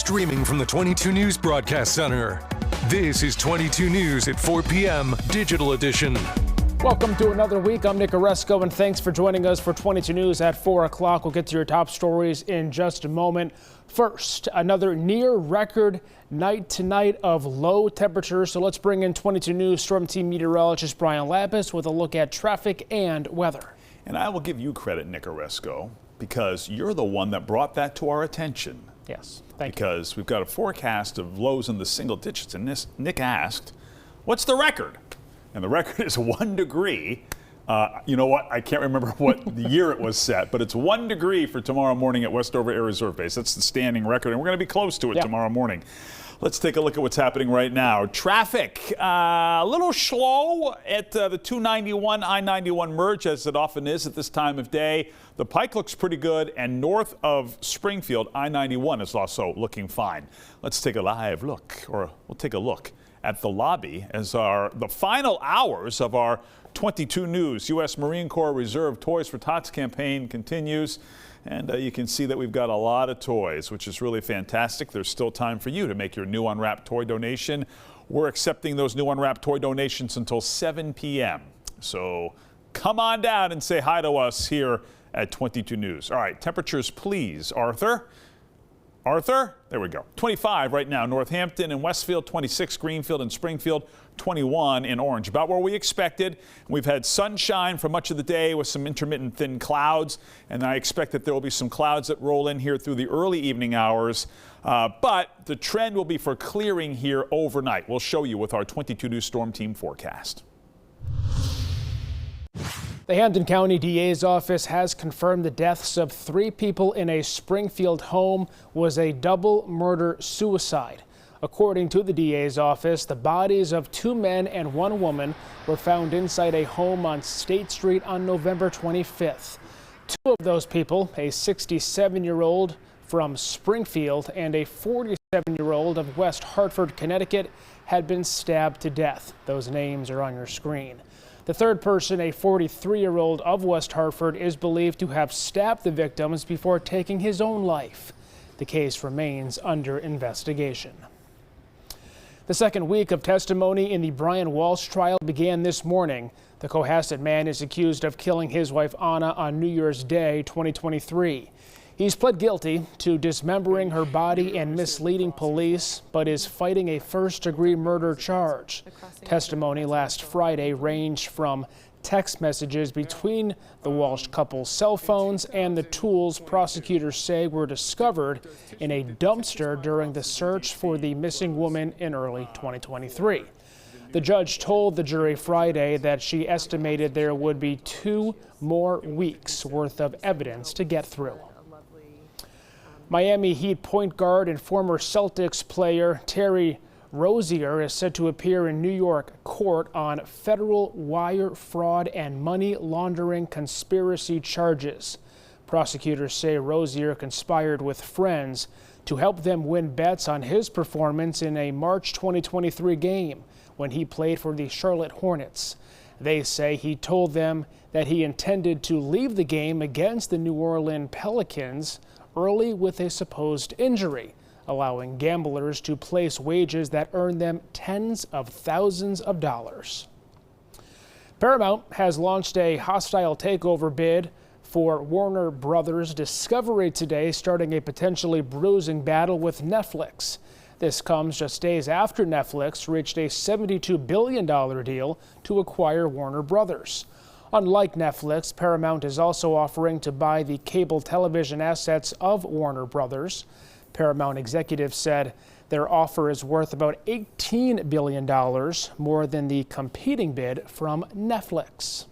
Streaming from the 22 News Broadcast Center. This is 22 News at 4 p.m. Digital Edition. Welcome to another week. I'm Nick Oresco, and thanks for joining us for 22 News at 4 o'clock. We'll get to your top stories in just a moment. First, another near record night tonight of low temperatures. So let's bring in 22 News Storm Team meteorologist Brian Lapis with a look at traffic and weather. And I will give you credit, Nick Oresco, because you're the one that brought that to our attention. Yes, thank you. Because we've got a forecast of lows in the single digits, and Nick asked, what's the record? And the record is 1 degree. You know what? I can't remember what the year it was set, but it's 1 degree for tomorrow morning at Westover Air Reserve Base. That's the standing record, and we're going to be close to it tomorrow morning. Let's take a look at what's happening right now. Traffic, a little slow at the 291 I-91 merge, as it often is at this time of day. The Pike looks pretty good, and north of Springfield, I-91 is also looking fine. Let's take a live look, or we'll take a look at the lobby as the final hours of our 22 News U.S. Marine Corps Reserve Toys for Tots campaign continues. And you can see that we've got a lot of toys, which is really fantastic. There's still time for you to make your new unwrapped toy donation. We're accepting those new unwrapped toy donations until 7 p.m. So come on down and say hi to us here at 22 News. All right, temperatures, please, Arthur. Arthur, there we go. 25 right now, Northampton and Westfield, 26, Greenfield and Springfield, 21 in Orange. About where we expected. We've had sunshine for much of the day with some intermittent thin clouds, and I expect that there will be some clouds that roll in here through the early evening hours. But the trend will be for clearing here overnight. We'll show you with our 22 News Storm Team forecast. The Hampden County DA's office has confirmed the deaths of 3 people in a Springfield home was a double murder-suicide. According to the DA's office, the bodies of 2 men and 1 woman were found inside a home on State Street on November 25th. 2 of those people, a 67-year-old from Springfield and a 47-year-old of West Hartford, Connecticut, had been stabbed to death. Those names are on your screen. The third person, a 43-year-old of West Hartford, is believed to have stabbed the victims before taking his own life. The case remains under investigation. The second week of testimony in the Brian Walshe trial began this morning. The Cohasset man is accused of killing his wife Anna on New Year's Day 2023. He's pled guilty to dismembering her body and misleading police, but is fighting a first-degree murder charge. Testimony last Friday ranged from text messages between the Walshe couple's cell phones and the tools prosecutors say were discovered in a dumpster during the search for the missing woman in early 2023. The judge told the jury Friday that she estimated there would be 2 more weeks worth of evidence to get through. Miami Heat point guard and former Celtics player Terry Rozier is set to appear in New York court on federal wire fraud and money laundering conspiracy charges. Prosecutors say Rozier conspired with friends to help them win bets on his performance in a March 2023 game when he played for the Charlotte Hornets. They say he told them that he intended to leave the game against the New Orleans Pelicans early with a supposed injury, allowing gamblers to place wagers that earn them tens of thousands of dollars. Paramount has launched a hostile takeover bid for Warner Brothers Discovery today, starting a potentially bruising battle with Netflix. This comes just days after Netflix reached a $72 billion deal to acquire Warner Brothers. Unlike Netflix, Paramount is also offering to buy the cable television assets of Warner Brothers. Paramount executives said their offer is worth about $18 billion, more than the competing bid from Netflix.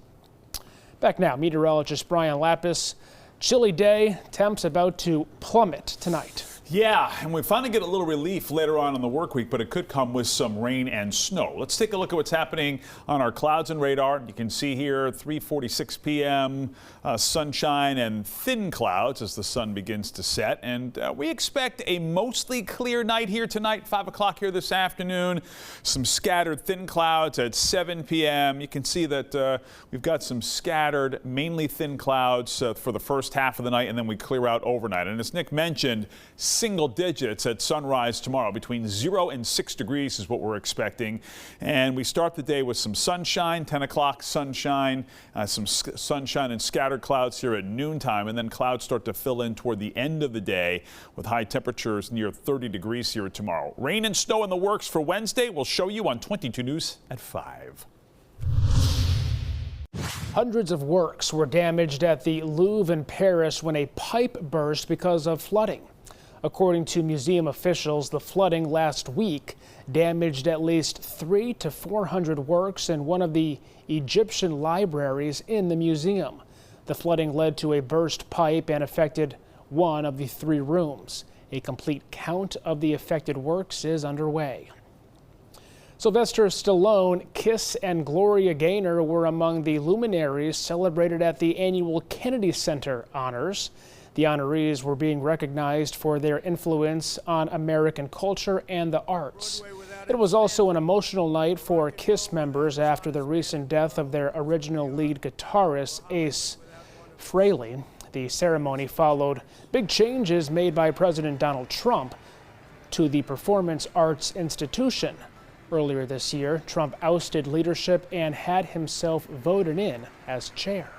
Back now, meteorologist Brian Lapis. Chilly day, temps about to plummet tonight. Yeah, and we finally get a little relief later on in the work week, but it could come with some rain and snow. Let's take a look at what's happening on our clouds and radar. You can see here 3:46 p.m. Sunshine and thin clouds as the sun begins to set. And we expect a mostly clear night here tonight, 5 o'clock here this afternoon. Some scattered thin clouds at 7 p.m. You can see that we've got some scattered, mainly thin clouds for the first half of the night, and then we clear out overnight. And as Nick mentioned, single digits at sunrise tomorrow. Between 0 and 6 degrees is what we're expecting. And we start the day with some sunshine, 10 o'clock sunshine, some sunshine and scattered clouds here at noontime. And then clouds start to fill in toward the end of the day with high temperatures near 30 degrees here tomorrow. Rain and snow in the works for Wednesday. We'll show you on 22 News at 5. Hundreds of works were damaged at the Louvre in Paris when a pipe burst because of flooding. According to museum officials, the flooding last week damaged at least 300 to 400 works in one of the Egyptian libraries in the museum. The flooding led to a burst pipe and affected one of the 3 rooms. A complete count of the affected works is underway. Sylvester Stallone, Kiss, and Gloria Gaynor were among the luminaries celebrated at the annual Kennedy Center honors. The honorees were being recognized for their influence on American culture and the arts. It was also an emotional night for Kiss members after the recent death of their original lead guitarist, Ace Frehley. The ceremony followed big changes made by President Donald Trump to the Performance Arts Institution. Earlier this year, Trump ousted leadership and had himself voted in as chair.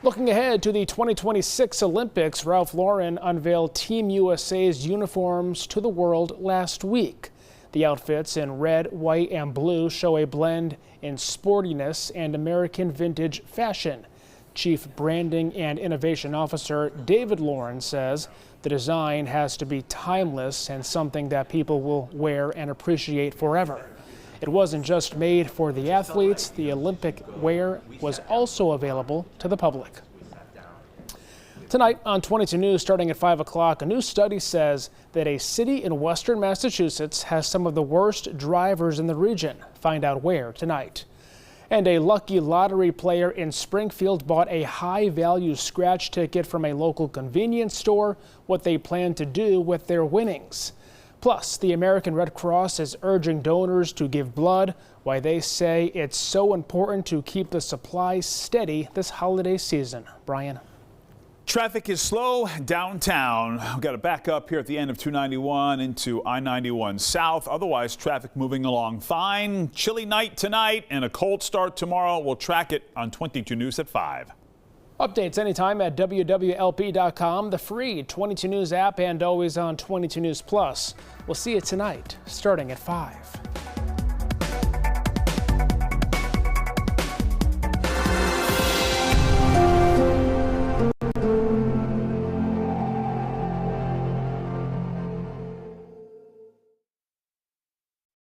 Looking ahead to the 2026 Olympics, Ralph Lauren unveiled Team USA's uniforms to the world last week. The outfits in red, white, and blue show a blend in sportiness and American vintage fashion. Chief Branding and Innovation Officer David Lauren says the design has to be timeless and something that people will wear and appreciate forever. It wasn't just made for the athletes. The Olympic wear was also available to the public. Tonight on 22 News, starting at 5 o'clock, a new study says that a city in western Massachusetts has some of the worst drivers in the region. Find out where tonight. And a lucky lottery player in Springfield bought a high-value scratch ticket from a local convenience store, what they plan to do with their winnings. Plus, the American Red Cross is urging donors to give blood, why they say it's so important to keep the supply steady this holiday season. Brian. Traffic is slow downtown. We've got to back up here at the end of 291 into I-91 South. Otherwise, traffic moving along fine. Chilly night tonight and a cold start tomorrow. We'll track it on 22 News at 5. Updates anytime at wwlp.com, the free 22 News app, and always on 22 News Plus. We'll see you tonight, starting at 5.